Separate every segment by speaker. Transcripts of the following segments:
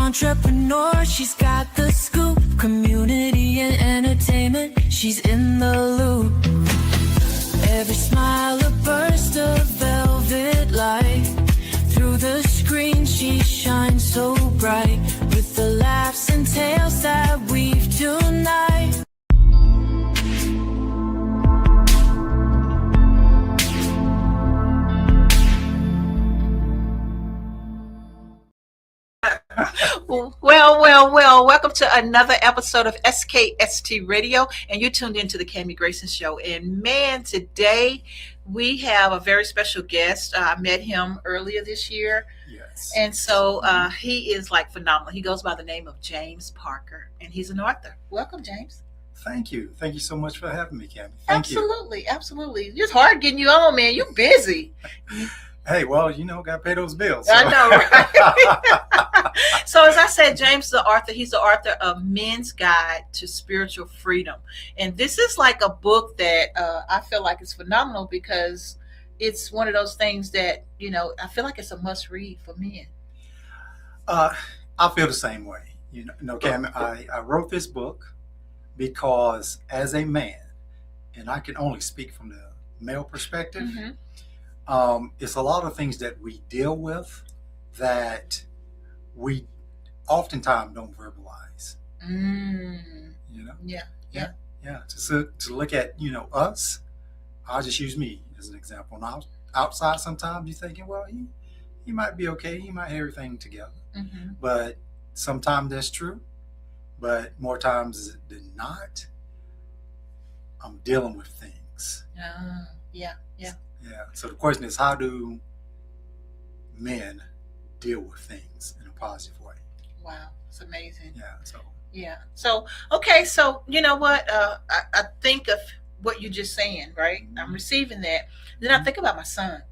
Speaker 1: entrepreneur, she's got the scoop. Community and entertainment, she's in the loop. Every smile a burst of velvet light. Through the screen she shines so bright. With the laughs and tales that weave tonight.
Speaker 2: Well, welcome to another episode of SKST Radio, and you tuned into the Cami Grayson Show. And man, today we have a very special guest. I met him earlier this year.
Speaker 3: Yes.
Speaker 2: And so he is like phenomenal. He goes by the name of James Parker, and he's an author. Welcome, James.
Speaker 3: Thank you. Thank you so much for having me, Cami. Thank you.
Speaker 2: Absolutely. It's hard getting you on, man. You're busy.
Speaker 3: Hey, well, got to pay those bills. So.
Speaker 2: I know, right? So as I said, James is the author. He's the author of Men's Guide to Spiritual Freedom. And this is like a book that I feel like is phenomenal because it's one of those things that, I feel like it's a must read for men.
Speaker 3: I feel the same way. Cami, I wrote this book because as a man, and I can only speak from the male perspective, it's a lot of things that we deal with that we oftentimes don't verbalize. Yeah. To look at us, I'll just use me as an example. Now, outside, sometimes you're thinking, well, he might be okay. He might have everything together. But sometimes that's true. But more times than not, I'm dealing with things.
Speaker 2: Yeah.
Speaker 3: So the question is, how do men deal with things in a positive way?
Speaker 2: Wow, it's amazing.
Speaker 3: So
Speaker 2: Okay. So you know what? I think of what you're just saying, right? I'm receiving that. Then I think about my son.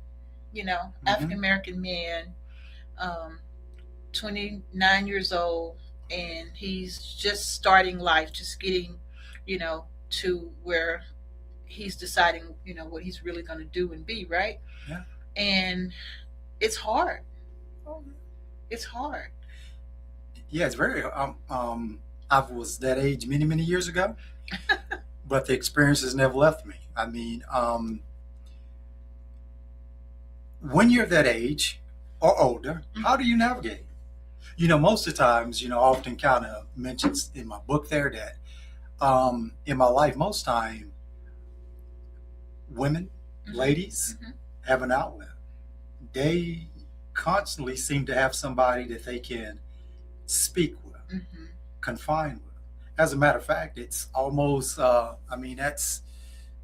Speaker 2: African American man, 29 years old, and he's just starting life, just getting, to where he's deciding, what he's really going to do and be, right?
Speaker 3: Yeah.
Speaker 2: And it's hard. It's hard.
Speaker 3: Yeah, it's very. I was that age many, many years ago, but the experiences never left me. I mean, when you're that age or older, how do you navigate? Most of the times, I often kind of mentions in my book there that in my life, most time, women, ladies, have an outlet. They constantly seem to have somebody that they can speak with, confine with. As a matter of fact, it's almost,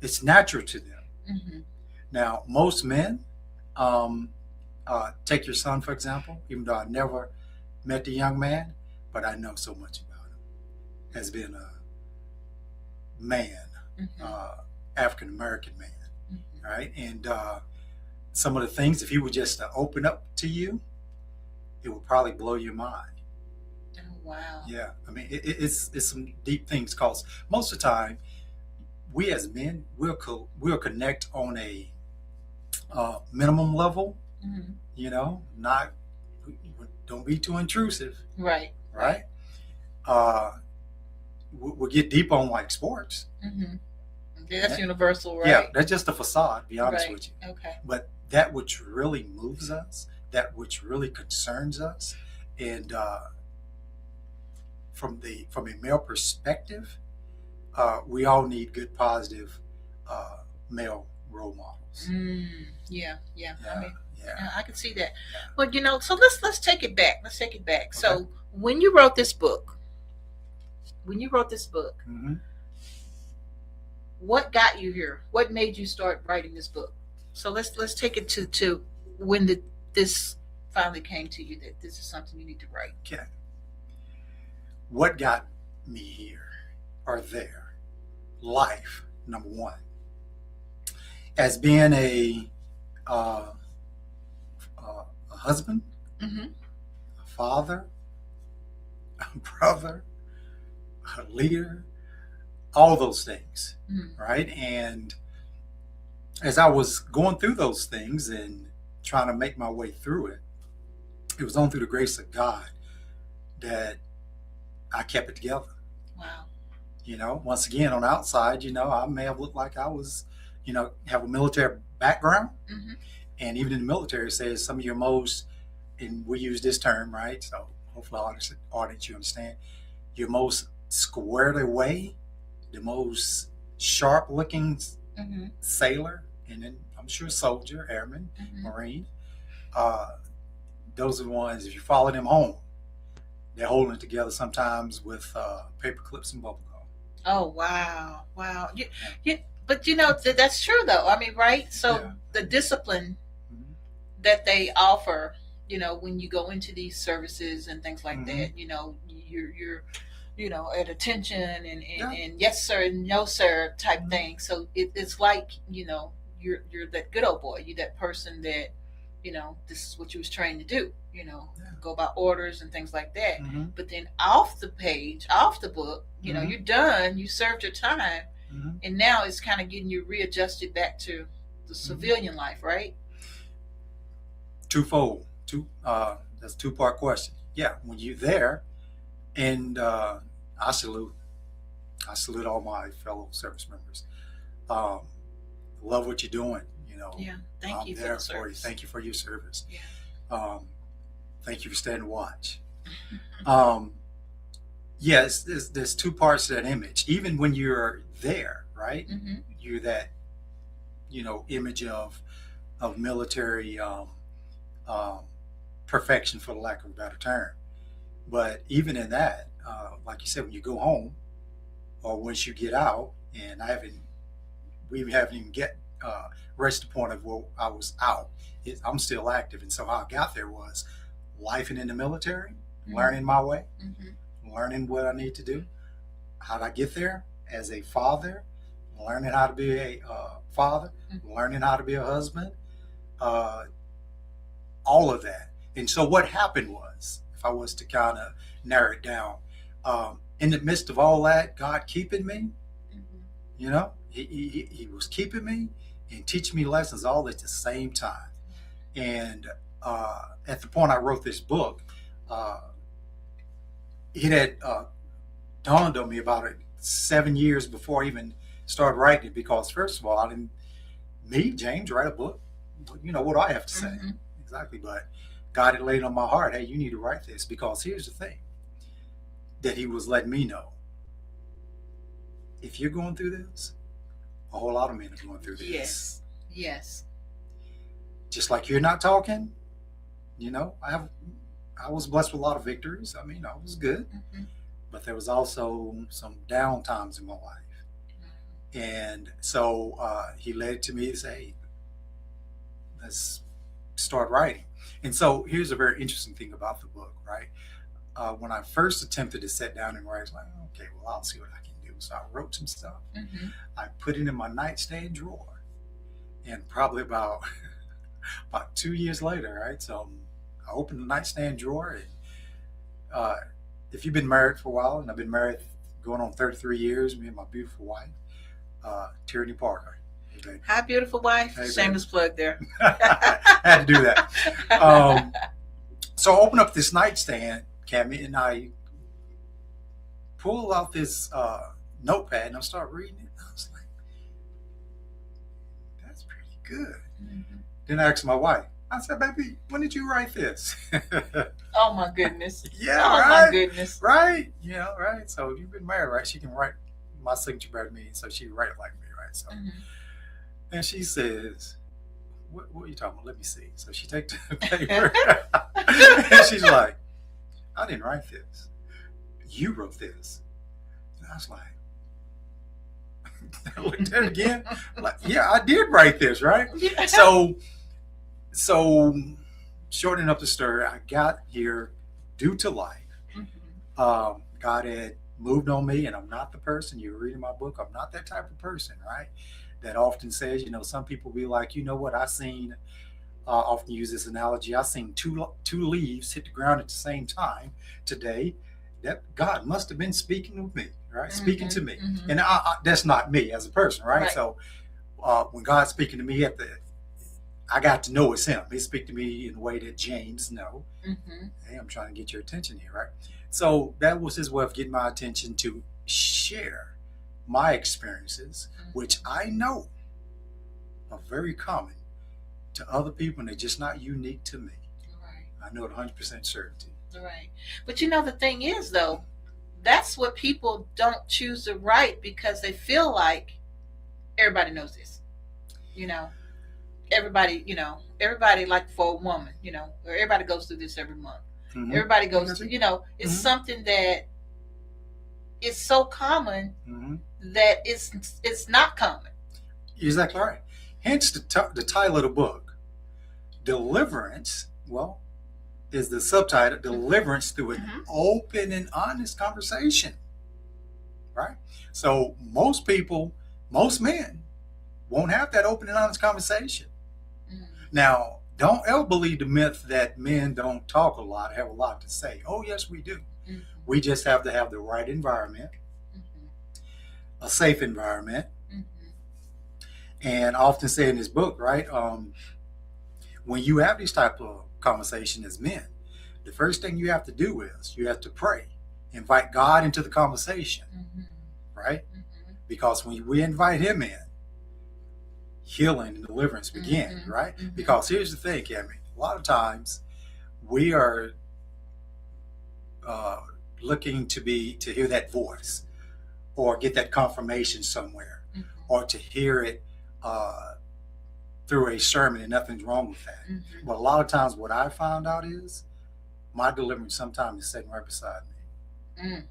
Speaker 3: it's natural to them. Now, most men, take your son, for example, even though I never met the young man, but I know so much about him. Has been a man, African American man, right? And some of the things, if he were just to open up to you, it would probably blow your mind.
Speaker 2: Oh, wow.
Speaker 3: Yeah, I mean, it's some deep things, because most of the time, we as men, we'll connect on a minimum level, not, don't be too intrusive.
Speaker 2: Right.
Speaker 3: We'll get deep on like sports.
Speaker 2: Yeah, that's universal, right?
Speaker 3: Yeah, that's just a facade, to be honest with you.
Speaker 2: Okay.
Speaker 3: But that which really moves us, that which really concerns us, and from a male perspective, we all need good, positive male role models.
Speaker 2: Yeah.
Speaker 3: Yeah.
Speaker 2: I can see that.
Speaker 3: Yeah.
Speaker 2: But so let's take it back. Okay. So when you wrote this book, what got you here? What made you start writing this book? So let's take it to when this finally came to you that this is something you need to write.
Speaker 3: Okay. What got me here or there? Life, number one. As being a husband, a father, a brother, a leader, all those things, right? And as I was going through those things and trying to make my way through it, it was only through the grace of God that I kept it together.
Speaker 2: Wow.
Speaker 3: You know, once again, on the outside, you know, I may have looked like I was, you know, have a military background.
Speaker 2: Mm-hmm.
Speaker 3: And even in the military, it says some of your most, and we use this term, right? So hopefully, audience, you understand, your most squared away, the most sharp looking
Speaker 2: Mm-hmm.
Speaker 3: sailor, and then I'm sure soldier, airman,
Speaker 2: Mm-hmm.
Speaker 3: marine. Those are the ones, if you follow them home, they're holding it together sometimes with paper clips and bubble gum.
Speaker 2: Oh wow, wow. But you know that's true though. I mean, right? So
Speaker 3: Yeah.
Speaker 2: the discipline
Speaker 3: Mhm.
Speaker 2: that they offer, you know, when you go into these services and things like
Speaker 3: Mhm.
Speaker 2: that, you know, you're you know at attention
Speaker 3: Yeah.
Speaker 2: and yes sir and no sir type
Speaker 3: Mhm.
Speaker 2: thing. So it's like you know you're that good old boy. You that person that you know this is what you was trained to do. You know,
Speaker 3: Yeah.
Speaker 2: go by orders and things like that.
Speaker 3: Mhm.
Speaker 2: But then off the page, off the book, you know,
Speaker 3: Mhm.
Speaker 2: you're done. You served your time,
Speaker 3: Mhm.
Speaker 2: and now it's kind of getting you readjusted back to the civilian life, right?
Speaker 3: Twofold. That's a two-part question. Yeah, when you're there, and I salute, I salute all my fellow service members. Um, love what you're doing. You know,
Speaker 2: Yeah. Thank
Speaker 3: I'm
Speaker 2: you for
Speaker 3: there
Speaker 2: the
Speaker 3: for you.
Speaker 2: service.
Speaker 3: Thank you for your service.
Speaker 2: Yeah.
Speaker 3: Thank you for standing watch. Um, yes, there's two parts to that image. Even when you're there, right?
Speaker 2: Mm-hmm.
Speaker 3: You're that, you know, image of military um, perfection, for the lack of a better term. But even in that, like you said, when you go home or once you get out, and we haven't even get reached the point of where I was out. I'm still active, and so how I got there was lifing in the military,
Speaker 2: Mm-hmm.
Speaker 3: learning my way,
Speaker 2: Mm-hmm.
Speaker 3: learning what I need to do. How did I get there? As a father, learning how to be a father,
Speaker 2: Mhm.
Speaker 3: learning how to be a husband, uh, all of that. And so what happened was, if I was to kind of narrow it down, in the midst of all that, God keeping me,
Speaker 2: Mm-hmm.
Speaker 3: you know, he was keeping me and teaching me lessons all at the same time. And at the point I wrote this book, uh, it had dawned on me about it 7 years before I even started writing it. Because first of all, I didn't, me, James, write a book. You know, what do I have to say?
Speaker 2: Mm-hmm.
Speaker 3: Exactly. But God had laid on my heart, hey, you need to write this, because here's the thing that he was letting me know. If you're going through this, a whole lot of men are going through this.
Speaker 2: Yes. Yes.
Speaker 3: Just like you're not talking, you know, I was blessed with a lot of victories. I mean, I was good,
Speaker 2: Mm-hmm.
Speaker 3: but there was also some down times in my life. And so he led to me to say, hey, let's start writing. And so here's a very interesting thing about the book, right? When I first attempted to sit down and write, I was like, okay, well, I'll see what I can do. So I wrote some stuff.
Speaker 2: Mm-hmm.
Speaker 3: I put it in my nightstand drawer. And probably about 2 years later, right? So I opened the nightstand drawer, and if you've been married for a while, and I've been married going on 33 years, me and my beautiful wife, Tierney Parker. Hey, baby.
Speaker 2: Hi, beautiful wife.
Speaker 3: Hey,
Speaker 2: Shameless plug there.
Speaker 3: Had to do that. So I open up this nightstand, Cammy, and I pull out this notepad, and I start reading it. I was like, that's pretty good.
Speaker 2: Mm-hmm.
Speaker 3: Then I asked my wife, I said, baby, when did you write this?
Speaker 2: Oh my goodness.
Speaker 3: Yeah,
Speaker 2: Oh
Speaker 3: right.
Speaker 2: my goodness.
Speaker 3: Right? You know, right? So if you've been married, right, she can write my signature better than me, so she can write it like me, right? So
Speaker 2: Mm-hmm.
Speaker 3: and she says, what are you talking about? Let me see. So she takes the paper and she's like, I didn't write this. You wrote this. And I was like, I looked at it again. Like, yeah, I did write this, right?
Speaker 2: Yeah.
Speaker 3: So shortening up the story, I got here due to life.
Speaker 2: Mm-hmm.
Speaker 3: God had moved on me, and I'm not the person, you're reading my book, I'm not that type of person, right? That often says, you know, some people be like, you know what, I seen, often use this analogy, I seen two leaves hit the ground at the same time today. That God must have been speaking with me, right?
Speaker 2: Mm-hmm.
Speaker 3: Speaking to me.
Speaker 2: Mm-hmm.
Speaker 3: And that's not me as a person, right?
Speaker 2: Right.
Speaker 3: So when God's speaking to me, I got to know it's him. He speak to me in a way that James know.
Speaker 2: Mm-hmm.
Speaker 3: Hey, I'm trying to get your attention here, right? So that was his way of getting my attention to share my experiences, which I know are very common to other people, and they're just not unique to me.
Speaker 2: Right.
Speaker 3: I know it 100% certainty.
Speaker 2: Right. But you know, the thing is, though, that's what people don't choose to write because they feel like everybody knows this. You know, everybody, like for a woman, or everybody goes through this every month.
Speaker 3: Mm-hmm.
Speaker 2: Everybody goes through, it's something that is so common that it's not common.
Speaker 3: Exactly right. Hence the title of the book, Deliverance. Well, is the subtitle, Deliverance through an open and honest conversation. Right? So most men won't have that open and honest conversation. Now, don't ever believe the myth that men don't talk a lot, have a lot to say. Oh, yes, we do. We just have to have the right environment, a safe environment. And I often say in this book, right, when you have these type of conversation as men, the first thing you have to do is you have to pray, invite God into the conversation, right? Because when we invite him in, healing and deliverance begin, right? Because here's the thing, Cammie, a lot of times we are looking to hear that voice or get that confirmation somewhere or to hear it through a sermon, and nothing's wrong with that. But a lot of times what I found out is my deliverance sometimes is sitting right beside me.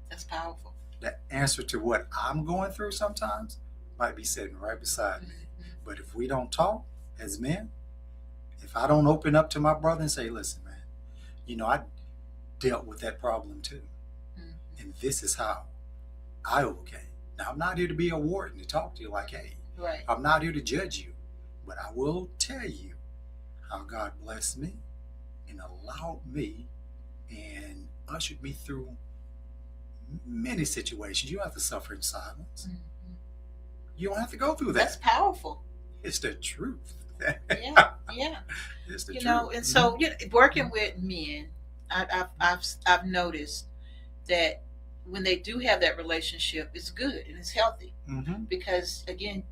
Speaker 2: That's powerful.
Speaker 3: The answer to what I'm going through sometimes might be sitting right beside me. But if we don't talk as men, if I don't open up to my brother and say, listen, man, I dealt with that problem too. And this is how I overcame. Now, I'm not here to be a warden to talk to you like, hey,
Speaker 2: right.
Speaker 3: I'm not here to judge you, but I will tell you how God blessed me and allowed me and ushered me through many situations. You don't have to suffer in silence. You don't have to go through that.
Speaker 2: That's powerful.
Speaker 3: It's the truth.
Speaker 2: Yeah.
Speaker 3: It's the truth.
Speaker 2: And so working with men, I've noticed that when they do have that relationship, it's good and it's healthy because again,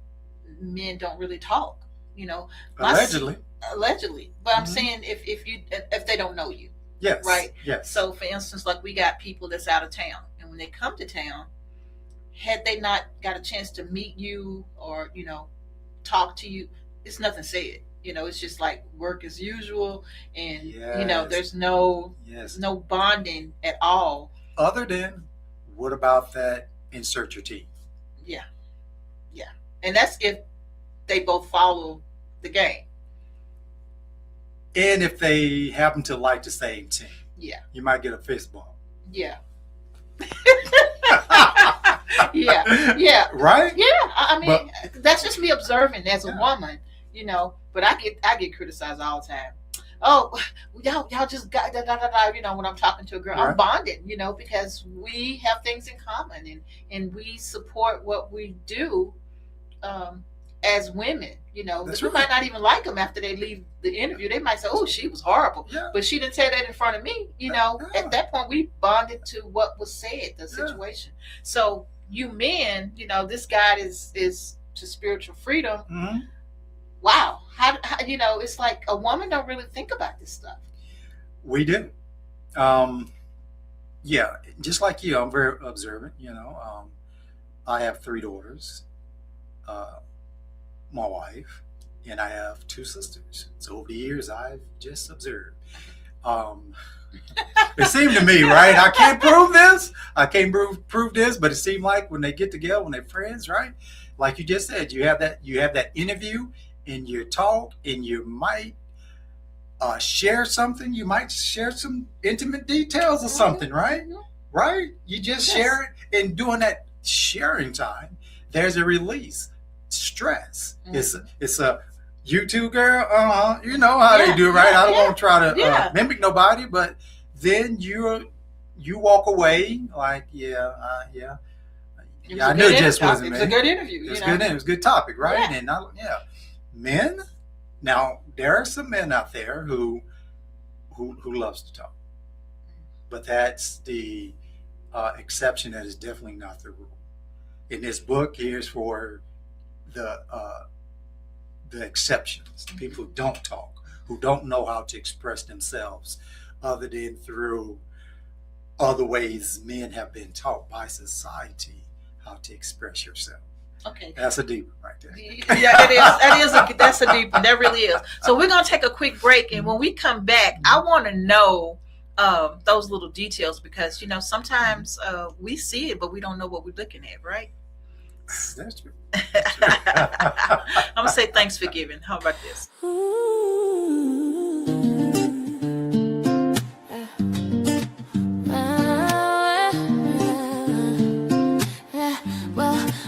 Speaker 2: men don't really talk. Allegedly. But I'm saying if they don't know you,
Speaker 3: yes,
Speaker 2: right?
Speaker 3: Yes.
Speaker 2: So for instance, like we got people that's out of town, and when they come to town, had they not got a chance to meet you or talk to you, it's nothing said. It's just like work as usual, and there's no bonding at all.
Speaker 3: Other than, what about that? Insert your teeth.
Speaker 2: Yeah, and that's if they both follow the game,
Speaker 3: and if they happen to like the same team.
Speaker 2: Yeah,
Speaker 3: you might get a fist bump.
Speaker 2: Yeah. Yeah.
Speaker 3: Right?
Speaker 2: Yeah. I mean, that's just me observing as a woman, but I get criticized all the time. Oh, y'all just got when I'm talking to a girl, right. I'm bonded, because we have things in common and we support what we do as women, because we might not even like them after they leave the interview. They might say, oh, she was horrible, but she didn't say that in front of me. At that point we bonded to what was said, the situation. So you men, this guide is to spiritual freedom. Wow. How it's like a woman don't really think about this stuff.
Speaker 3: We do. Yeah, just like you, I'm very observant, I have 3 daughters, my wife, and I have 2 sisters. So over the years, I've just observed. It seemed to me, right? I can't prove this. I can't prove this, but it seemed like when they get together, when they're friends, right? Like you just said, you have that interview, and you talk, and you might share something. You might share some intimate details or something, right? Right? You just share it, and during that sharing time, there's a release. Stress. It's a you too, girl. You know how they do, right? I don't want to try to mimic nobody, but then you walk away like, I knew it just wasn't me.
Speaker 2: It's a good interview.
Speaker 3: It was good. It was a good topic, right? And men, Now, there are some men out there who loves to talk, but that's the exception. That is definitely not the rule. In this book, here's for the exceptions, the people who don't talk, who don't know how to express themselves other than through other ways men have been taught by society how to express yourself.
Speaker 2: Okay.
Speaker 3: That's a deep one right there.
Speaker 2: Yeah, it is. That's a deep one. That really is. So we're gonna take a quick break, and when we come back, I want to know those little details because sometimes we see it, but we don't know what we're looking at, right?
Speaker 3: That's true.
Speaker 2: I'm gonna say thanks for giving. How about this?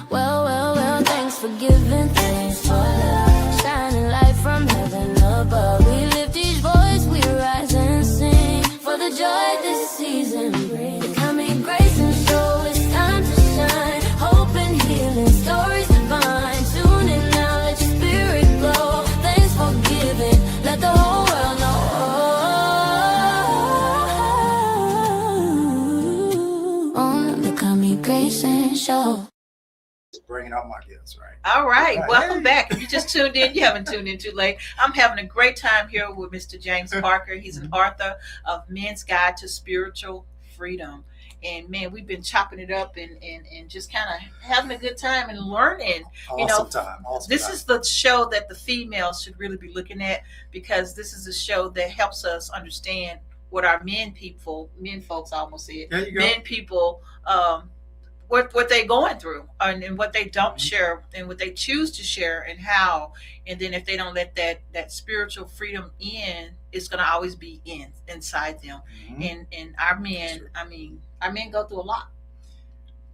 Speaker 1: Well, thanks for giving, thanks for love, shining light from heaven above. We lift each voice, we rise and sing for the joy this season brings. Coming Grayson show, it's time to shine, hope and healing, stories divine. Tune in now, let your spirit glow. Thanks for giving, let the whole world know. On the Coming Grayson show.
Speaker 3: Bringing out my gifts, right?
Speaker 2: All right, welcome
Speaker 3: Hey.
Speaker 2: back. If you just tuned in, you haven't tuned in too late. I'm having a great time here with Mr. James Parker. He's an author of Men's Guide to Spiritual Freedom. And man, we've been chopping it up and just kind of having a good time and learning.
Speaker 3: Awesome time.
Speaker 2: This is the show that the females should really be looking at because this is a show that helps us understand what our men folks, I almost said,
Speaker 3: There you go.
Speaker 2: men people, what they're going through and what they don't share and what they choose to share and how. And then if they don't let that spiritual freedom in, it's going to always be inside them. And our men, our men go through a lot.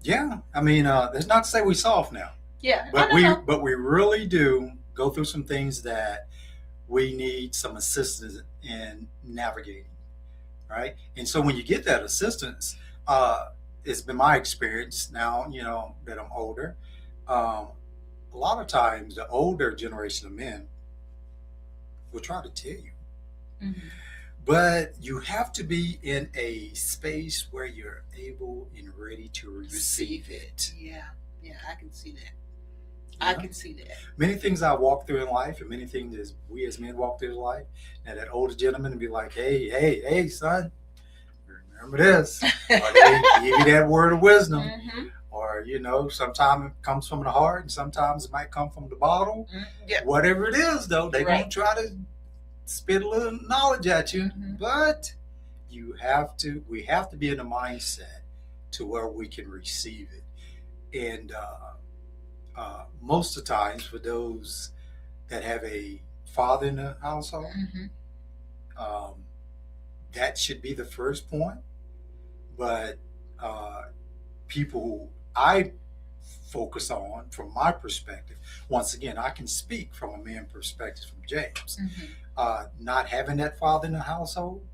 Speaker 3: Yeah, that's not to say we soft now,
Speaker 2: Yeah,
Speaker 3: but we really do go through some things that we need some assistance in navigating, right? And so when you get that assistance, it's been my experience now, that I'm older. A lot of times, the older generation of men will try to tell you, but you have to be in a space where you're able and ready to receive it.
Speaker 2: Yeah, I can see that.
Speaker 3: Yeah.
Speaker 2: I can see that.
Speaker 3: Many things I walk through in life, and many things as we as men walk through in life, and that older gentleman would be like, hey, son, remember this, or they give you that word of wisdom, or sometimes it comes from the heart, and sometimes it might come from the bottle.
Speaker 2: Yeah.
Speaker 3: Whatever it is, though, they
Speaker 2: Right.
Speaker 3: won't try to spit a little knowledge at you, but we have to be in a mindset to where we can receive it. And most of the times, for those that have a father in the household, that should be the first point. But people who I focus on from my perspective, once again, I can speak from a man perspective from James. Not having that father in the household,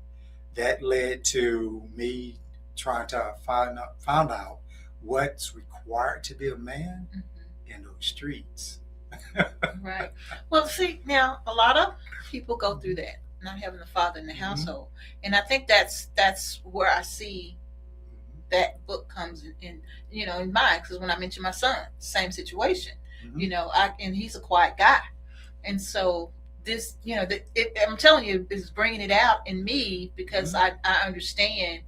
Speaker 3: that led to me trying to find out what's required to be a man in those streets.
Speaker 2: Right. Well, see, now a lot of people go through that, not having a father in the household, and I think that's where I see that book comes in mind, because when I mentioned my son, same situation. And he's a quiet guy, and so this, I'm telling you, is bringing it out in me because I understand.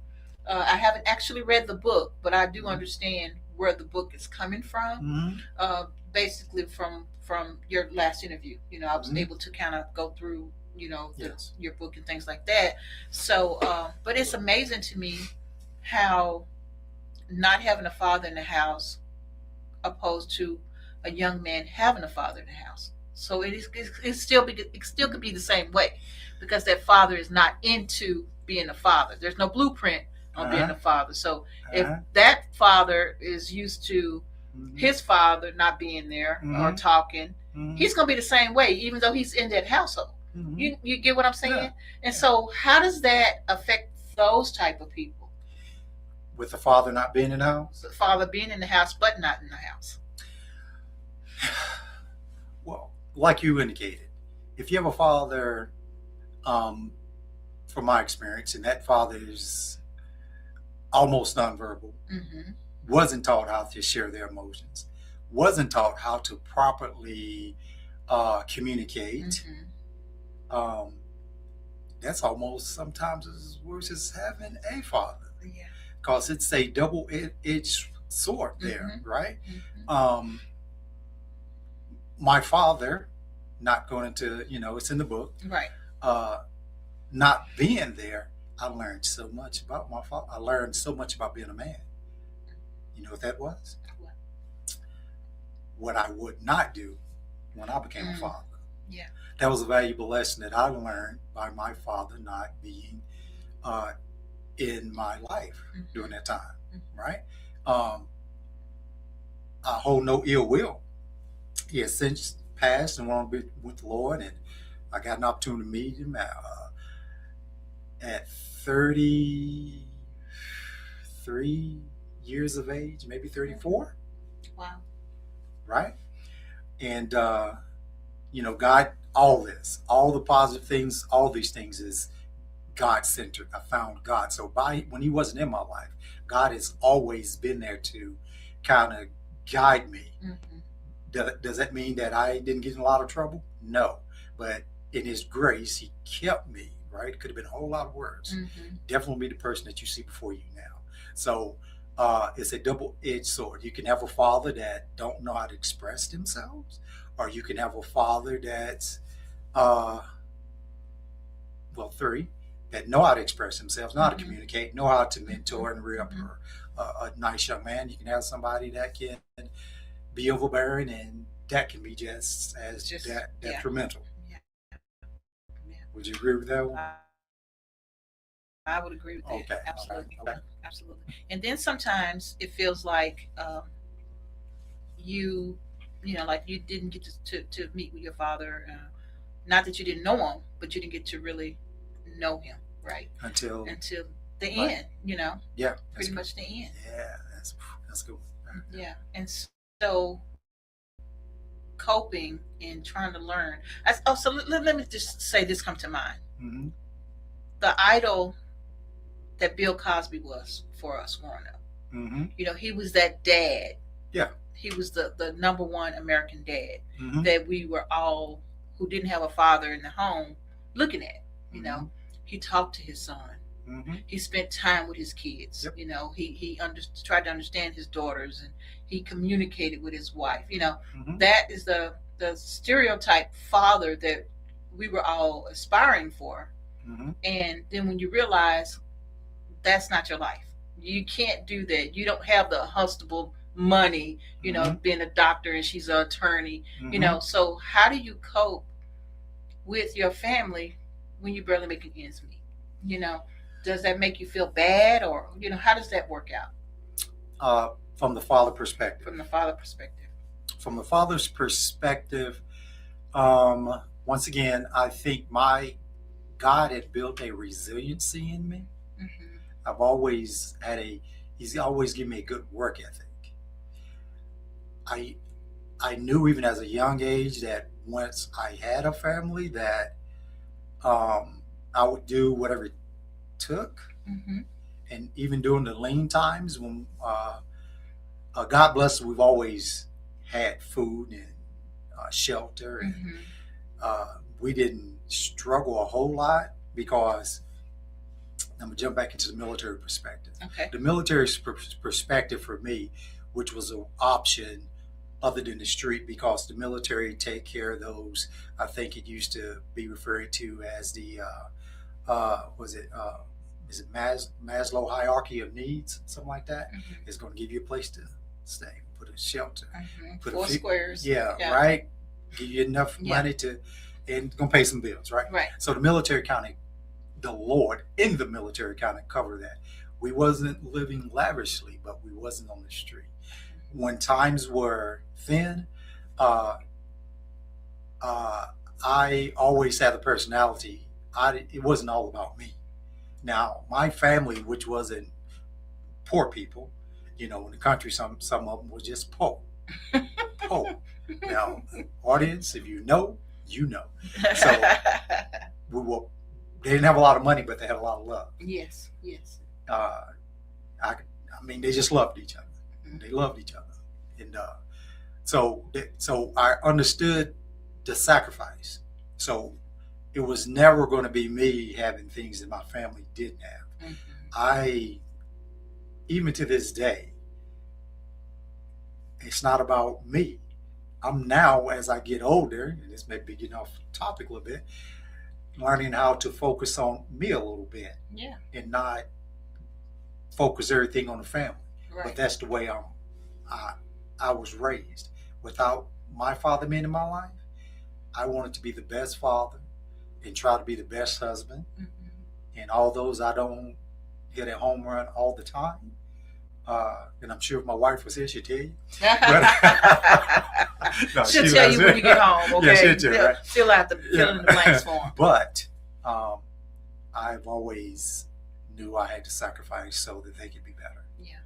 Speaker 2: I haven't actually read the book, but I do understand where the book is coming from. Basically, from your last interview, I was able to kind of go through, your book and things like that. So, but it's amazing to me how not having a father in the house opposed to a young man having a father in the house. So it still could be the same way, because that father is not into being a father. There's no blueprint on being a father. So if that father is used to his father not being there or talking, he's going to be the same way, even though he's in that household. You get what I'm saying?
Speaker 3: Yeah.
Speaker 2: And so how does that affect those type of people?
Speaker 3: With the father not being in the house?
Speaker 2: The father being in the house, but not in the house.
Speaker 3: Well, like you indicated, if you have a father, um, from my experience, and that father is almost nonverbal,
Speaker 2: Mm-hmm.
Speaker 3: wasn't taught how to share their emotions, wasn't taught how to properly communicate.
Speaker 2: Mm-hmm.
Speaker 3: Um, that's almost sometimes as worse as having a father,
Speaker 2: Yeah.
Speaker 3: because it's a double-edged sword there,
Speaker 2: Mm-hmm.
Speaker 3: right?
Speaker 2: Mm-hmm.
Speaker 3: Um, my father, not going into, it's in the book,
Speaker 2: Right.
Speaker 3: uh, not being there, I learned so much about my father. I learned so much about being a man. You know what that was?
Speaker 2: What?
Speaker 3: What I would not do when I became a
Speaker 2: Mm.
Speaker 3: father.
Speaker 2: Yeah.
Speaker 3: That was a valuable lesson that I learned by my father not being uh, in my life
Speaker 2: Mm-hmm.
Speaker 3: during that time,
Speaker 2: Mm-hmm.
Speaker 3: right? Um, I hold no ill will. He has since passed and went on with the Lord, and I got an opportunity to meet him at 33 years of age, maybe 34,
Speaker 2: Wow.
Speaker 3: right? And God, all the positive things, all these things is God centered. I found God. So when He wasn't in my life, God has always been there to kind of guide me.
Speaker 2: Mm-hmm.
Speaker 3: Does that mean that I didn't get in a lot of trouble? No, but in His grace, He kept me. Right? Could have been a whole lot worse.
Speaker 2: Mm-hmm.
Speaker 3: Definitely be the person that you see before you now. So it's a double-edged sword. You can have a father that don't know how to express themselves, or you can have a father that's uh, three, that know how to express themselves, know how to
Speaker 2: Mm-hmm.
Speaker 3: communicate, know how to mentor and
Speaker 2: Mm-hmm.
Speaker 3: rep or a nice young man. You can have somebody that can be overbearing, and that can be just as
Speaker 2: Yeah.
Speaker 3: detrimental.
Speaker 2: Yeah. Yeah.
Speaker 3: Would you agree with that one?
Speaker 2: I would agree with that.
Speaker 3: Okay.
Speaker 2: Absolutely.
Speaker 3: Okay.
Speaker 2: Absolutely. And then sometimes it feels like you, like you didn't get to meet with your father. Not that you didn't know him, but you didn't get to really know him, right?
Speaker 3: Until
Speaker 2: Until the
Speaker 3: right.
Speaker 2: end,
Speaker 3: Yeah,
Speaker 2: pretty much the end.
Speaker 3: Yeah, that's good.
Speaker 2: Yeah. And so coping and trying to learn. So let me just say this come to mind.
Speaker 3: Mm-hmm.
Speaker 2: The idol that Bill Cosby was for us growing up.
Speaker 3: Mm-hmm.
Speaker 2: He was that dad.
Speaker 3: Yeah.
Speaker 2: He was the number one American dad
Speaker 3: Mm-hmm.
Speaker 2: that we were all who didn't have a father in the home looking at.
Speaker 3: Mm-hmm.
Speaker 2: He talked to his son.
Speaker 3: Mm-hmm.
Speaker 2: He spent time with his kids.
Speaker 3: Yep.
Speaker 2: He tried to understand his daughters, and he communicated with his wife.
Speaker 3: Mm-hmm.
Speaker 2: That is the stereotype father that we were all aspiring for.
Speaker 3: Mm-hmm.
Speaker 2: And then when you realize that's not your life, you can't do that. You don't have the hustable money,
Speaker 3: Mm-hmm.
Speaker 2: being a doctor and she's an attorney,
Speaker 3: Mm-hmm.
Speaker 2: So how do you cope with your family when you barely make ends meet? Does that make you feel bad, or how does that work out
Speaker 3: From the father perspective.
Speaker 2: from the father perspective?
Speaker 3: From the father's perspective, once again, I think my God had built a resiliency in me.
Speaker 2: Mm-hmm.
Speaker 3: I've always He's always given me a good work ethic. I knew even as a young age that once I had a family that I would do whatever it took.
Speaker 2: Mm-hmm.
Speaker 3: And even during the lean times when God bless us, we've always had food and shelter, and
Speaker 2: Mm-hmm.
Speaker 3: we didn't struggle a whole lot because I'm gonna jump back into the military perspective.
Speaker 2: Okay.
Speaker 3: The military perspective for me, which was an option other than the street, because the military take care of those. I think it used to be referred to as the is it Maslow hierarchy of needs, something like that.
Speaker 2: Mm-hmm.
Speaker 3: It's going to give you a place to stay, put a shelter,
Speaker 2: Mm-hmm.
Speaker 3: put
Speaker 2: Four squares.
Speaker 3: yeah, right. Give you enough money to, and gonna pay some bills, right?
Speaker 2: Right.
Speaker 3: So the military kind of, the Lord in the military kind of covered that. We wasn't living lavishly, but we wasn't on the street. When times were thin, I always had a personality. It wasn't all about me. Now, my family, which wasn't poor people, in the country, some of them was just poor. Poor. Now, audience, if you know, you know. So we will. They didn't have a lot of money, but they had a lot of love.
Speaker 2: Yes, yes.
Speaker 3: I mean, they just loved each other. They loved each other, and so I understood the sacrifice. So it was never going to be me having things that my family didn't have.
Speaker 2: Mm-hmm.
Speaker 3: I, even to this day, it's not about me. I'm now, as I get older, and this may be getting off topic a little bit, learning how to focus on me a little bit,
Speaker 2: Yeah,
Speaker 3: and not focus everything on the family.
Speaker 2: right.
Speaker 3: But that's the way I was raised. Without my father being in my life, I wanted to be the best father and try to be the best husband.
Speaker 2: Mm-hmm.
Speaker 3: And although I don't hit a home run all the time, and I'm sure if my wife was here, she'd tell you. No,
Speaker 2: she'll tell you when you get home. Okay,
Speaker 3: Yeah, she'll tell you, right?
Speaker 2: She'll have to fill in the blanks for him.
Speaker 3: But I've always knew I had to sacrifice so that they could be better.
Speaker 2: Yeah,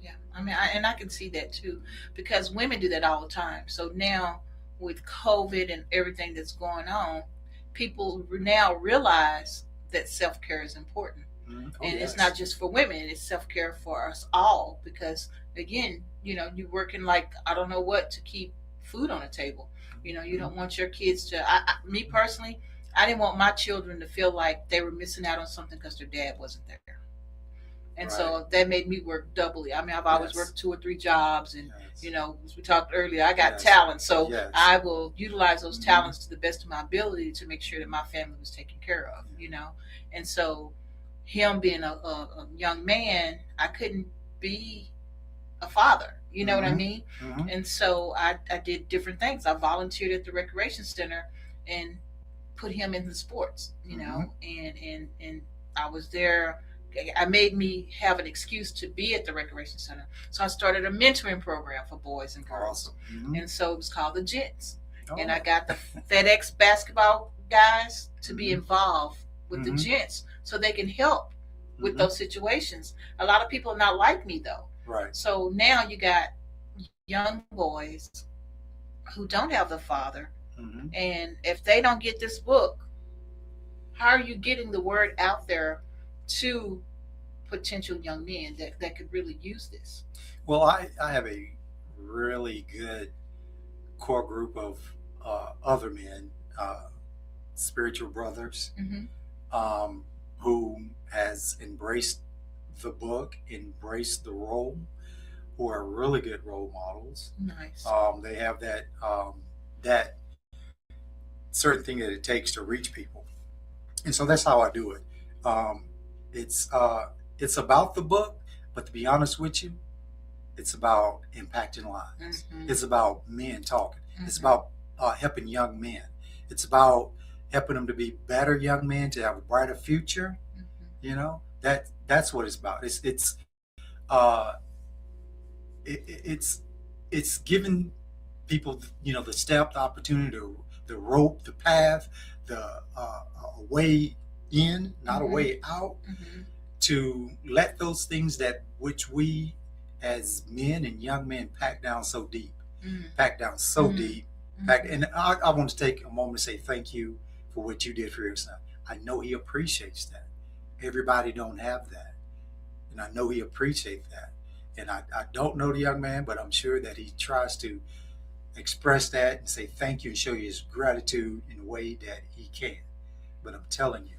Speaker 2: yeah. I mean, I can see that too, because women do that all the time. So now with COVID and everything that's going on, people now realize that self-care is important.
Speaker 3: Mm-hmm. Oh,
Speaker 2: And
Speaker 3: yes.
Speaker 2: it's not just for women, it's self-care for us all, because again, you're working like I don't know what to keep food on the table. You don't want your kids to me personally, I didn't want my children to feel like they were missing out on something because their dad wasn't there. And so that made me work doubly. I mean, I've always worked 2 or 3 jobs, and as we talked earlier, I got talent, so I will utilize those talents to the best of my ability to make sure that my family was taken care of. And so him being a young man, I couldn't be a father. You know what I mean?
Speaker 3: Mm-hmm.
Speaker 2: And so I did different things. I volunteered at the recreation center and put him in the sports, and I was there. I made me have an excuse to be at the recreation center. So I started a mentoring program for boys and girls.
Speaker 3: Awesome. Mm-hmm.
Speaker 2: And so it was called the Gents.
Speaker 3: Oh.
Speaker 2: And I got the FedEx basketball guys to be involved with the Gents so they can help with those situations. A lot of people are not like me though.
Speaker 3: Right.
Speaker 2: So now you got young boys who don't have the father.
Speaker 3: Mm-hmm.
Speaker 2: And if they don't get this book, how are you getting the word out there to potential young men that could really use this?
Speaker 3: Well, I have a really good core group of other men, spiritual brothers, who has embraced the book, embraced the role, who are really good role models.
Speaker 2: Nice.
Speaker 3: They have that certain thing that it takes to reach people, and so that's how I do it. It's about the book, but to be honest with you, it's about impacting lives.
Speaker 2: Mm-hmm.
Speaker 3: It's about men talking. Mm-hmm. It's about helping young men. It's about helping them to be better young men, to have a brighter future. Mm-hmm. That's what it's about. It's giving people the step, the opportunity, the rope, the path, the way in, not a way out, to let those things that which we as men and young men pack down so deep, and I want to take a moment to say thank you for what you did for your son. I know he appreciates that. Everybody don't have that, and I know he appreciates that. And I don't know the young man, but I'm sure that he tries to express that and say thank you and show you his gratitude in a way that he can. But I'm telling you,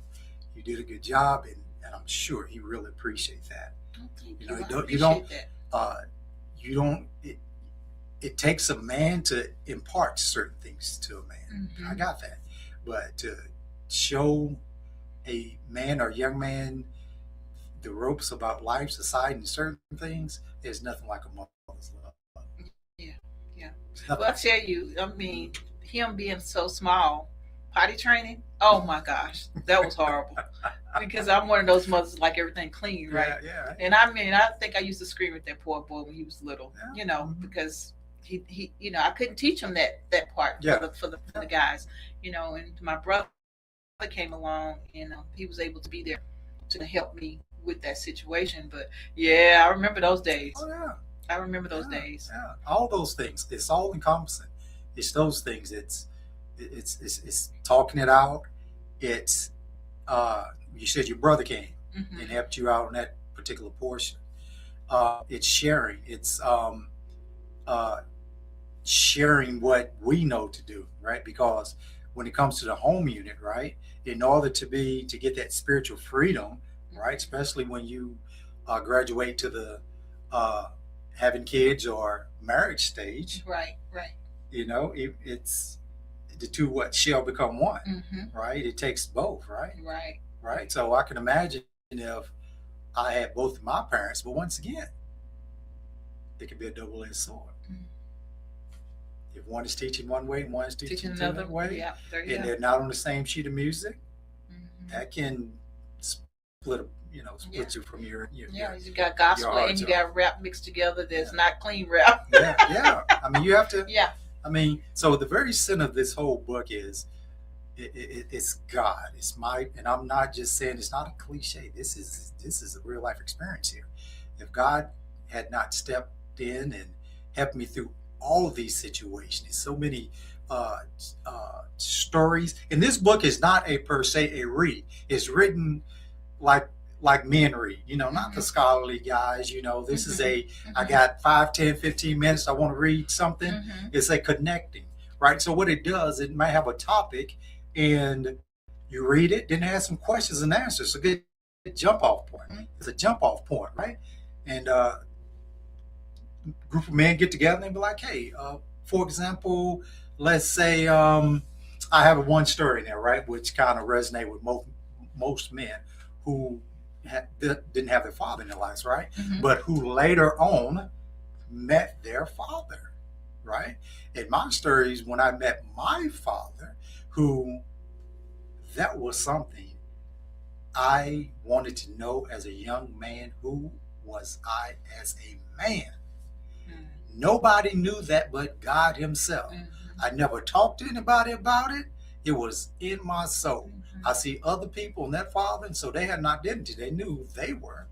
Speaker 3: you did a good job, and I'm sure he really appreciates that.
Speaker 2: Oh, thank you.
Speaker 3: It takes a man to impart certain things to a man.
Speaker 2: Mm-hmm.
Speaker 3: I got that. But to show a man or young man the ropes about life, society, and certain things, there's nothing like a mother's love.
Speaker 2: Yeah. Well, I tell you, I mean, him being so small, potty training, oh my gosh, that was horrible. Because I'm one of those mothers like everything clean, right?
Speaker 3: Yeah.
Speaker 2: And I mean, I think I used to scream at that poor boy when he was little, because he I couldn't teach him that part for the guys, and my brother came along, and he was able to be there to help me with that situation. But I remember those days.
Speaker 3: Oh yeah.
Speaker 2: I remember those days.
Speaker 3: Yeah. All those things. It's all encompassing. It's those things. It's It's talking it out. It's you said your brother came and helped you out on that particular portion. It's sharing. It's uh, sharing what we know to do, right? Because when it comes to the home unit, right, in order to get that spiritual freedom, right, especially when you graduate to the uh, having kids or marriage stage,
Speaker 2: Right, right.
Speaker 3: it's the two what shall become one, right? It takes both, right?
Speaker 2: Right.
Speaker 3: Right. So I can imagine if I had both of my parents, but once again, it could be a double-edged sword. If one is teaching one way and one is teaching another way,
Speaker 2: Yeah, there you
Speaker 3: and
Speaker 2: go.
Speaker 3: they're not on the same sheet of music,
Speaker 2: Mhm.
Speaker 3: that can split, split you from
Speaker 2: Yeah, you got gospel
Speaker 3: heart
Speaker 2: and you
Speaker 3: zone.
Speaker 2: got rap mixed together. That's not clean rap.
Speaker 3: Yeah, yeah. I mean, you have to.
Speaker 2: Yeah.
Speaker 3: I mean, so the very center of this whole book is it's God. It's my, and I'm not just saying it's not a cliche. This is a real life experience here. If God had not stepped in and helped me through all of these situations, so many stories, and this book is not a per se a read. It's written like men read, not the scholarly guys. This is I got 5, 10, 15 minutes, I want to read something. It's a connecting, right? So what it does, it might have a topic and you read it, then it has some questions and answers. A good jump off point. It's a jump off point, right? And group of men get together and be like, hey, for example, let's say I have one story in there, right, which kind of resonate with most men who didn't have their father in their lives, right? But who later on met their father, right? And my story is when I met my father, who that was something I wanted to know as a young man. Who was I as a man? Nobody knew that but God himself. I never talked to anybody about it. It was in my soul. I see other people in that father, and so they had an identity. They knew who they were.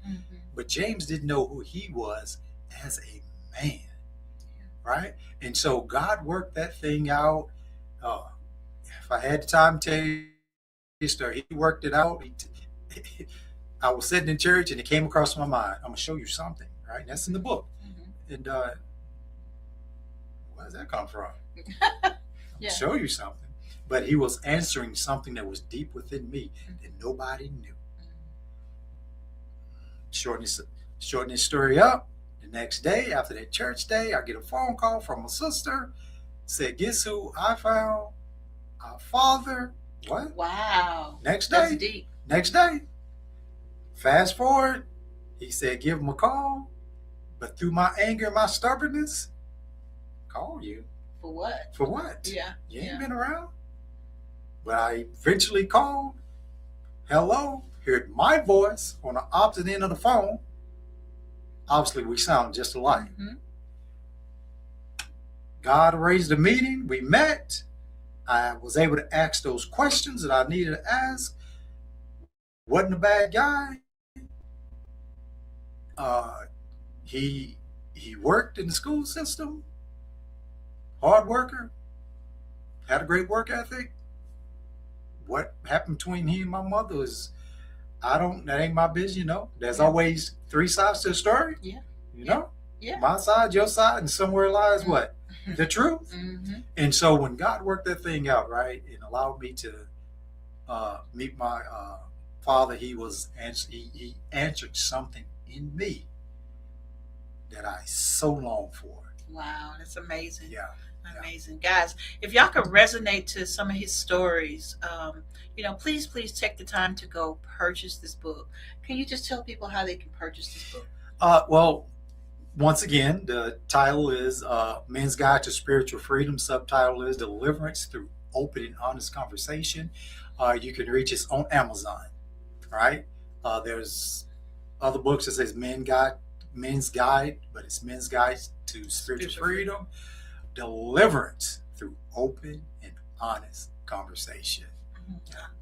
Speaker 3: But James didn't know who he was as a man, right? And so God worked that thing out. If I had the time to tell you his story, he worked it out. I was sitting in church, and it came across my mind. I'm going to show you something, right? That's in the book. And where does that come from?
Speaker 2: Yeah.
Speaker 3: Show you something. But he was answering something that was deep within me that nobody knew. Shorten this story up. The next day, after that church day, I get a phone call from a sister. Said, guess who I found? Our father. What?
Speaker 2: Wow.
Speaker 3: Next day.
Speaker 2: That's deep.
Speaker 3: Next day. Fast forward. He said, give him a call. But through my anger and my stubbornness, call you.
Speaker 2: For what?
Speaker 3: For what?
Speaker 2: Yeah.
Speaker 3: You ain't been around. But I eventually called. Hello. Heard my voice on the opposite end of the phone. Obviously, we sound just alike. God arranged a meeting. We met. I was able to ask those questions that I needed to ask. Wasn't a bad guy. He worked in the school system. Hard worker. Had a great work ethic. What happened between he and my mother is, that ain't my business, There's always three sides to the story.
Speaker 2: Yeah.
Speaker 3: Yeah. My side, your side, and somewhere lies what? The truth. And so when God worked that thing out, right, and allowed me to meet my father, he answered something in me that I so long for.
Speaker 2: Wow, that's amazing.
Speaker 3: Yeah.
Speaker 2: Amazing. Guys, if y'all could resonate to some of his stories, please take the time to go purchase this book. Can you just tell people how they can purchase this book?
Speaker 3: Well, once again, the title is Men's Guide to Spiritual Freedom. Subtitle is Deliverance Through Open and Honest Conversation. You can reach us on Amazon, right? There's other books that says Men's Guide, but it's Men's Guide to Spiritual Freedom. Deliverance through open and honest conversation.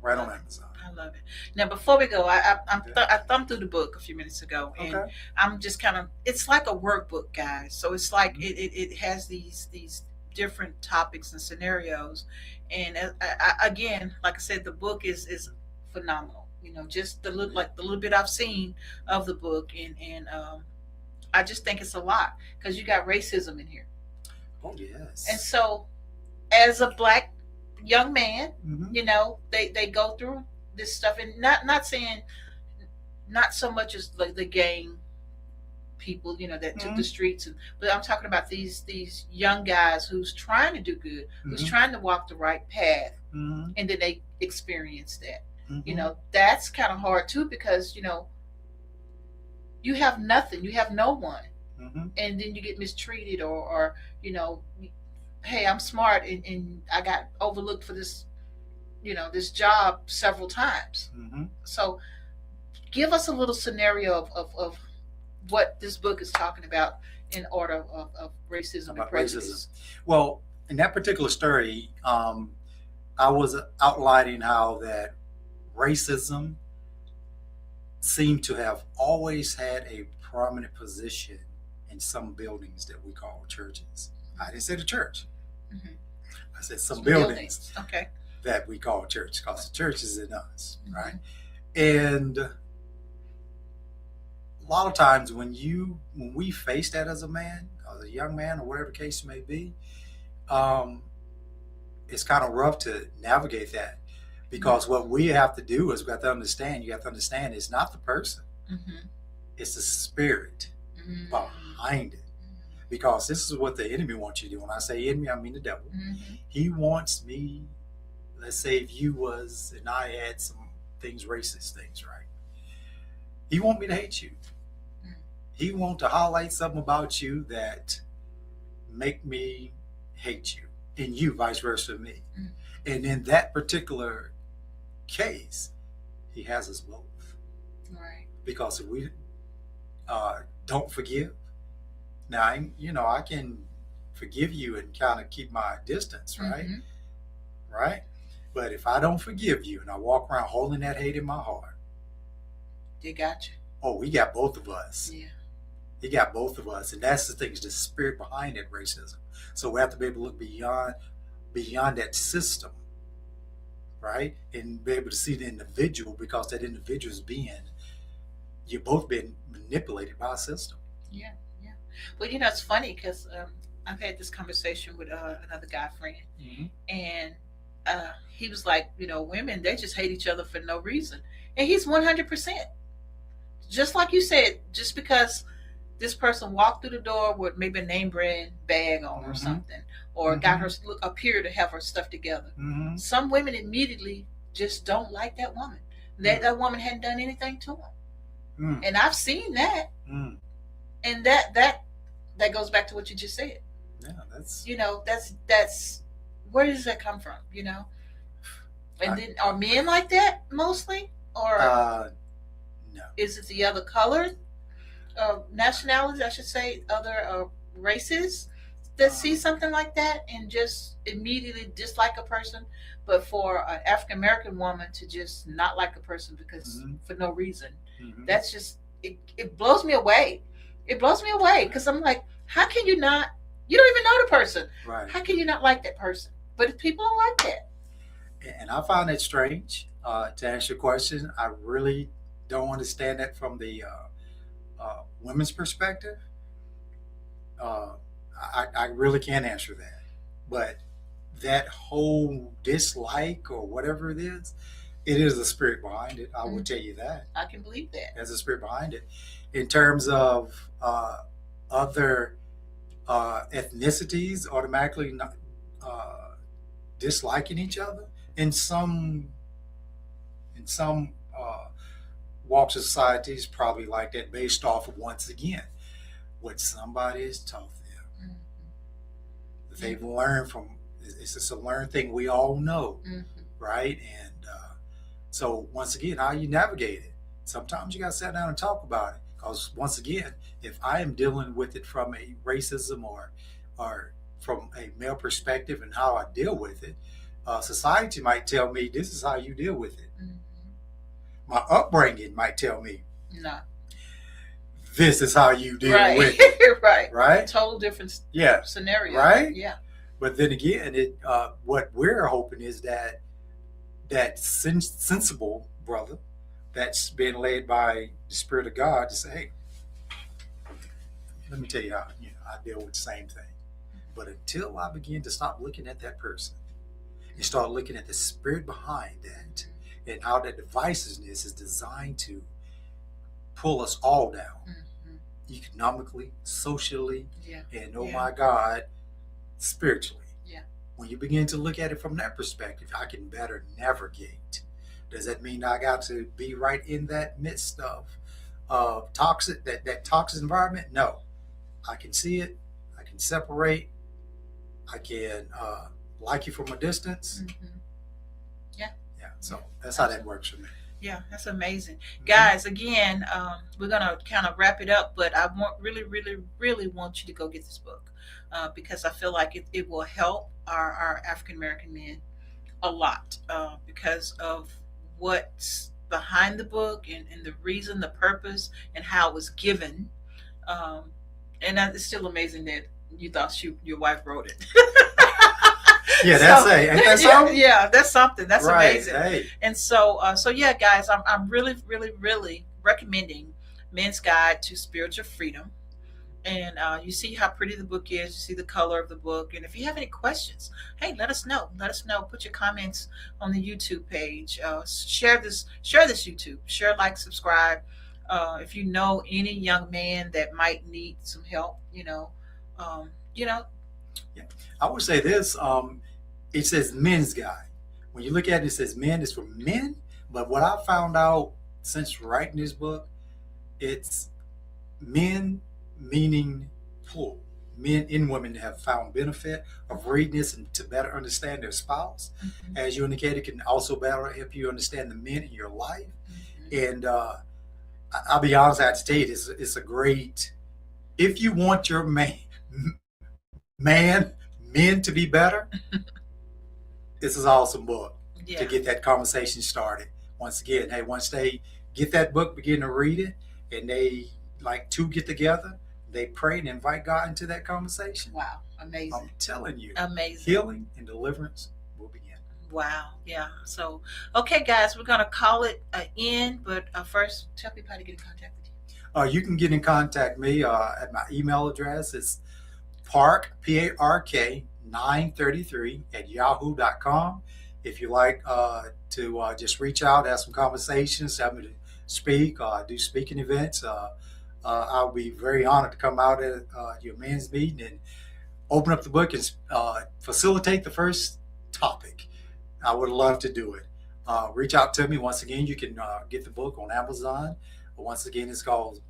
Speaker 3: Right on Amazon.
Speaker 2: I love it. Now, before we go, I thumbed through the book a few minutes ago, and I'm just it's like a workbook, guys. So it's like it has these different topics and scenarios. And again, like I said, the book is phenomenal. Just the little bit I've seen of the book, and I just think it's a lot because you got racism in here.
Speaker 3: Oh yes.
Speaker 2: And so, as a black young man,
Speaker 3: Mm-hmm.
Speaker 2: they go through this stuff, and not saying not so much as like the gang people, that took the
Speaker 3: Mm-hmm.
Speaker 2: streets, but I'm talking about these young guys who's trying to do good, who's
Speaker 3: Mm-hmm.
Speaker 2: trying to walk the right path,
Speaker 3: Mm-hmm.
Speaker 2: and then they experience that.
Speaker 3: Mm-hmm.
Speaker 2: That's kind of hard too because you have nothing, you have no one,
Speaker 3: Mm-hmm.
Speaker 2: and then you get mistreated, or hey, I'm smart, and I got overlooked for this this job several times.
Speaker 3: Mm-hmm.
Speaker 2: So give us a little scenario of what this book is talking about in order of racism and
Speaker 3: About
Speaker 2: prejudice.
Speaker 3: racism. Well, in that particular story, I was outlining how that racism seemed to have always had a prominent position in some buildings that we call churches. I didn't say the church.
Speaker 2: Mhm.
Speaker 3: I said some
Speaker 2: Some
Speaker 3: buildings
Speaker 2: Okay.
Speaker 3: that we call church, because the church is in us,
Speaker 2: Mhm.
Speaker 3: right? And a lot of times when we face that as a man, as a young man, or whatever the case may be, um, it's kind of rough to navigate that, because what we have to do is we have to understand. You have to understand it's not the person;
Speaker 2: Mm-hmm.
Speaker 3: it's the spirit
Speaker 2: Mm-hmm.
Speaker 3: behind it. Because this is what the enemy wants you to do. When I say enemy, I mean the devil.
Speaker 2: Mm-hmm.
Speaker 3: He wants me. Let's say if you was and I had some things, racist things, right? He want me to hate you.
Speaker 2: Mm.
Speaker 3: He want to highlight something about you that make me hate you, and you vice versa me.
Speaker 2: Mm.
Speaker 3: And in that particular case, he has us both.
Speaker 2: Right.
Speaker 3: Because if we don't forgive, now I can forgive you and kind of keep my distance, right?
Speaker 2: Mm-hmm.
Speaker 3: Right. But if I don't forgive you and I walk around holding that hate in my heart,
Speaker 2: They got you.
Speaker 3: oh, we got both of us.
Speaker 2: Yeah.
Speaker 3: He got both of us, and that's the thing, is the spirit behind that racism. So we have to be able to look beyond that system, right, and be able to see the individual, because that individual is you're both being manipulated by a system.
Speaker 2: Yeah. Yeah. Well, it's funny because I've had this conversation with another guy friend,
Speaker 3: Mm-hmm.
Speaker 2: and he was like, women, they just hate each other for no reason, and he's 100%. Just like you said, just because this person walked through the door with maybe a name brand bag on or
Speaker 3: Mhm.
Speaker 2: something, or
Speaker 3: Mhm.
Speaker 2: got her appear to have her stuff together.
Speaker 3: Mm-hmm.
Speaker 2: Some women immediately just don't like that woman. That woman hadn't done anything to them,
Speaker 3: Mm.
Speaker 2: and I've seen that,
Speaker 3: Mm.
Speaker 2: and that goes back to what you just said.
Speaker 3: Yeah, that's
Speaker 2: That's where does that come from? And
Speaker 3: I-
Speaker 2: then are men like that mostly, or
Speaker 3: no.
Speaker 2: is it the other colors, nationalities, I should say, other races that see something like that and just immediately dislike a person? But for an African American woman to just not like a person because
Speaker 3: Mhm.
Speaker 2: for no reason,
Speaker 3: Mhm.
Speaker 2: that's just it blows me away. It blows me away because I'm like, how can you not? You don't even know the person.
Speaker 3: Right.
Speaker 2: How can you not like that person? But if people don't like that.
Speaker 3: And I find it strange. To answer your question, I really don't understand that from the women's perspective. I really can't answer that. But that whole dislike or whatever it is a spirit behind it. I will
Speaker 2: Mhm.
Speaker 3: tell you that.
Speaker 2: I can believe that.
Speaker 3: There's a spirit behind it. In terms of other ethnicities automatically not, disliking each other, in some walks of society is probably like that, based off of, once again, what somebody has taught them.
Speaker 2: Mhm.
Speaker 3: They've learned from. It's just a learned thing. We all know,
Speaker 2: Mhm.
Speaker 3: right? And so once again, how you navigate it. Sometimes you got to sit down and talk about it, because once again, if I am dealing with it from a racism or from a male perspective and how I deal with it, society might tell me this is how you deal with it.
Speaker 2: Mhm.
Speaker 3: My upbringing might tell me
Speaker 2: No.
Speaker 3: this is how you deal
Speaker 2: Right.
Speaker 3: with it.
Speaker 2: Right.
Speaker 3: Right?
Speaker 2: Total different
Speaker 3: Yeah.
Speaker 2: scenario.
Speaker 3: Right?
Speaker 2: Yeah.
Speaker 3: But then again, what we're hoping is that sensible brother that's being led by the Spirit of God to say, hey, let me tell you how I deal with the same thing. But until I begin to stop looking at that person and start looking at the spirit behind that and how that divisiveness is designed to pull us all down economically, socially, and my God, spiritually. When you begin to look at it from that perspective, I can better navigate. Does that mean I got to be right in that midst of toxic that toxic environment? No. I can see it. I can separate. I can like you from a distance. Yeah. So that's how that works for me.
Speaker 2: Yeah, that's amazing. Guys, again, we're going to kind of wrap it up, but I really want you to go get this book because I feel like it will help our African-American men a lot because of what's behind the book and the reason, the purpose, and how it was given. And it's still amazing that you thought your wife wrote it.
Speaker 3: Yeah, that's something.
Speaker 2: Yeah, that's something. That's
Speaker 3: right,
Speaker 2: amazing.
Speaker 3: Hey.
Speaker 2: And so yeah, guys, I'm really recommending Men's Guide to Spiritual Freedom. And you see how pretty the book is. You see the color of the book. And if you have any questions, hey, let us know. Let us know. Put your comments on the YouTube page. Share this YouTube. Share, like, subscribe. If you know any young man that might need some help, Yeah.
Speaker 3: I would say this. It says Men's Guide. When you look at it, it says men. It's for men. But what I found out since writing this book, it's men meaning plural. Men and women have found benefit of reading this and to better understand their spouse. As you indicated, it can also better help you understand the men in your life. And I'll be honest, I have to tell you, it's a great, if you want your men to be better, this is an awesome book to get that conversation started. Once again, hey, once they get that book, begin to read it, and they like two get together, they pray and invite God into that conversation.
Speaker 2: Wow, amazing.
Speaker 3: I'm telling you,
Speaker 2: amazing.
Speaker 3: Healing and deliverance will begin.
Speaker 2: Wow, yeah. So, okay, guys, we're going to call it an end, but first, tell people how to get in contact with you.
Speaker 3: You can get in contact with me at my email address. It's park, PARK, 933 at yahoo.com. If you like to just reach out, have some conversations, have me to speak, do speaking events, I'll be very honored to come out at your men's meeting and open up the book and facilitate the first topic. I would love to do it. Reach out to me. Once again, you can get the book on Amazon. Once again, it's called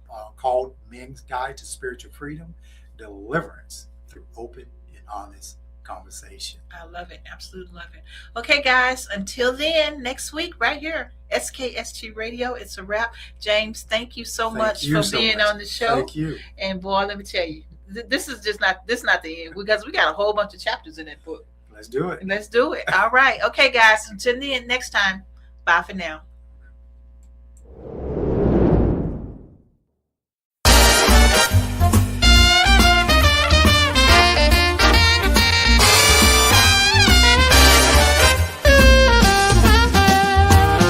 Speaker 3: Men's Guide to Spiritual Freedom, Deliverance Through Open and Honest Conversation.
Speaker 2: I love it. Absolutely love it. Okay, guys, until then, next week right here, SKST Radio. It's a wrap. James, thank you so much for being on the show.
Speaker 3: Thank you.
Speaker 2: And boy, let me tell you, this is not the end, because we got a whole bunch of chapters in that book.
Speaker 3: Let's do it.
Speaker 2: All right. Okay, guys, until then, next time, bye for now.